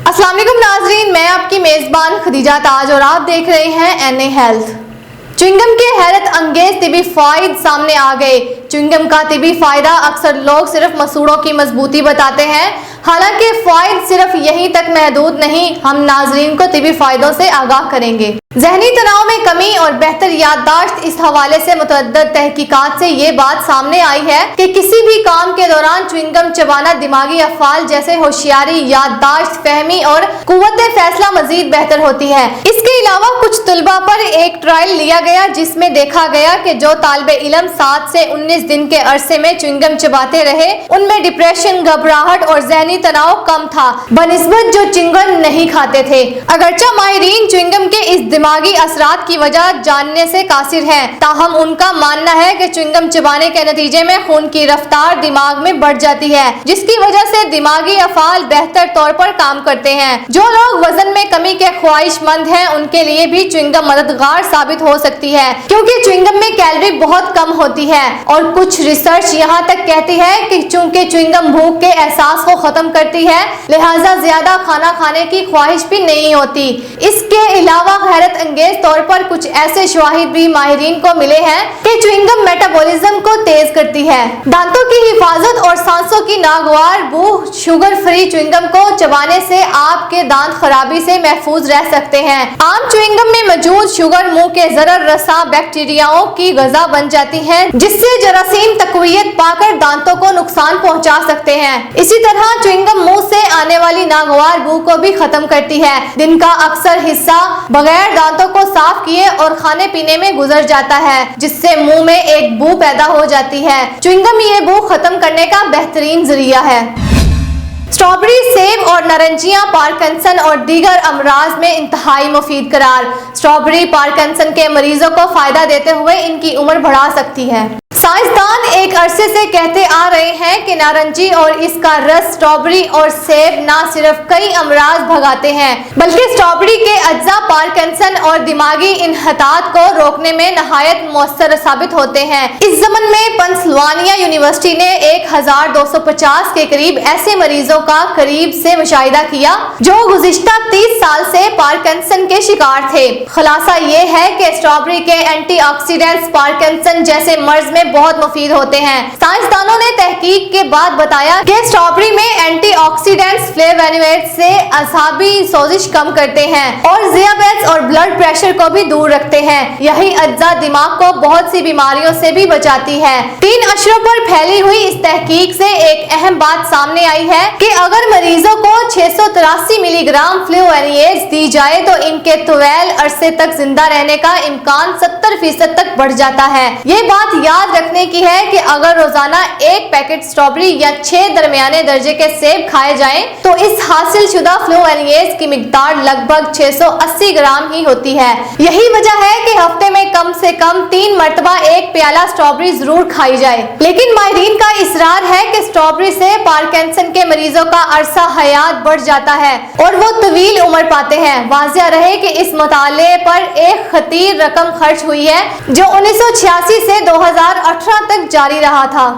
السلام علیکم ناظرین، میں آپ کی میزبان خدیجہ تاج اور آپ دیکھ رہے ہیں این اے ہیلتھ۔ چوئنگم کے حیرت انگیز طبی فوائد سامنے آ گئے۔ چوئنگم کا طبی فائدہ اکثر لوگ صرف مسوڑوں کی مضبوطی بتاتے ہیں، حالانکہ فوائد صرف یہیں تک محدود نہیں۔ ہم ناظرین کو طبی فائدوں سے آگاہ کریں گے۔ ذہنی تناؤ میں کمی اور بہتر یادداشت، اس حوالے سے متعدد تحقیقات سے یہ بات سامنے آئی ہے کہ کسی بھی کام کے دوران چوئنگم چبانا دماغی افعال جیسے ہوشیاری، یادداشت، فہمی اور قوت فیصلہ مزید بہتر ہوتی ہے۔ اس کے علاوہ کچھ طلباء پر ایک ٹرائل لیا گیا جس میں دیکھا گیا کہ جو طالب علم 7 سے 19 دن کے عرصے میں چوئنگم چباتے رہے، ان میں ڈپریشن، گھبراہٹ اور ذہنی تناؤ کم تھا بنسبت جو چوئنگم نہیں کھاتے تھے۔ اگرچہ ماہرین چوئنگم کے اس دماغی اثرات کی وجہ جاننے سے قاصر ہیں، تاہم ان کا ماننا ہے کہ چوئنگم چبانے کے نتیجے میں خون کی رفتار دماغ میں بڑھ جاتی ہے، جس کی وجہ سے دماغی افعال بہتر طور پر کام کرتے ہیں۔ جو لوگ وزن میں کمی کے خواہش مند ہیں، ان کے لیے بھی چوئنگم مددگار ثابت ہو سکتی ہے، کیونکہ چوئنگم میں کیلوری بہت کم ہوتی ہے، اور کچھ ریسرچ یہاں تک کہتی ہے کہ چونکہ چوئنگم بھوک کے احساس کو ختم کرتی ہے، لہٰذا زیادہ کھانا کھانے کی خواہش بھی نہیں ہوتی۔ اس کے علاوہ حیرت انگیز طور پر کچھ ایسے شواہد بھی ماہرین کو ملے ہیں کہ چوئنگم میٹابولزم کو تیز کرتی ہے۔ دانتوں کی حفاظت اور سانسوں کی ناگوار بو، شوگر فری چوئنگم کو چبانے سے آپ کے دانت خرابی سے محفوظ رہ سکتے ہیں۔ عام چوئنگم میں موجود شوگر منہ کے ضرر رساں بیکٹیریاؤں کی غذا بن جاتی ہے، جس سے جراثیم تقویت پا کر دانتوں کو نقصان پہنچا سکتے ہیں۔ اسی طرح چوئنگم منہ سے آنے والی ناگوار بو کو بھی ختم کرتی ہے۔ دن کا اکثر حصہ بغیر دانتوں کو صاف کیے اور کھانے پینے میں گزر جاتا ہے، جس سے منہ میں ایک بو پیدا ہو جاتی ہے۔ چوئنگم یہ بو ختم کرنے کا بہترین ذریعہ ہے۔ اسٹرابیری، سیب اور نارنجیاں پارکنسن اور دیگر امراض میں انتہائی مفید قرار۔ اسٹرابیری پارکنسن کے مریضوں کو فائدہ دیتے ہوئے ان کی عمر بڑھا سکتی ہے۔ سائنسدان ایک عرصے سے کہتے آ رہے ہیں کہ نارنجی اور اس کا رس، اسٹرابیری اور سیب نہ صرف کئی امراض بھگاتے ہیں، بلکہ اسٹرابیری کے اجزاء پارکنسن اور دماغی انحطاط کو روکنے میں نہایت مؤثر ثابت ہوتے ہیں۔ اس ضمن میں پنسلوانیا یونیورسٹی نے 1250 کے قریب ایسے مریضوں کا قریب سے مشاہدہ کیا جو گزشتہ 30 سال سے پارکنسن کے شکار تھے۔ خلاصہ یہ ہے کہ اسٹرابیری کے اینٹی آکسیڈنٹس پارکنسن جیسے مرض میں بہت مفید ہوتے ہیں۔ سائنسدانوں نے تحقیق کے بعد بتایا کہ اسٹرابیری میں اینٹی آکسیڈنٹس فلیوونوائڈز سے اعصابی سوزش کم کرتے ہیں اور ذیابیطس اور بلڈ پریشر کو بھی دور رکھتے ہیں۔ یہی اجزاء دماغ کو بہت سی بیماریوں سے بھی بچاتی ہے۔ 3 اشروں پر پھیلی ہوئی اس تحقیق سے ایک اہم بات سامنے آئی ہے کہ اگر مریضوں کو 683 ملی گرام فلیوونوائڈز دی جائے تو ان کے طویل عرصے تک زندہ رہنے کا امکان 70% تک بڑھ جاتا ہے۔ یہ بات یاد رکھنے کی ہے کہ اگر روزانہ ایک پیکٹ اسٹرابیری یا 6 درمیانے درجے کے سیب کھائے جائیں تو اس حاصل شدہ فلیوونوائڈز کی مقدار لگ بھگ 680 گرام ہی ہوتی ہے۔ یہی وجہ ہے کہ ہفتے میں کم سے کم 3 مرتبہ ایک پیالہ اسٹرابیری ضرور کھائی جائے۔ لیکن ماہرین کا اصرار ہے کہ اسٹرابیری سے پارکنسن کے مریضوں کا عرصہ حیات بڑھ جاتا ہے اور وہ طویل عمر پاتے ہیں۔ واضح رہے کہ اس مطالعے پر ایک خطیر رقم خرچ ہوئی ہے جو 1986 سے 2018 تک جاری رہا تھا۔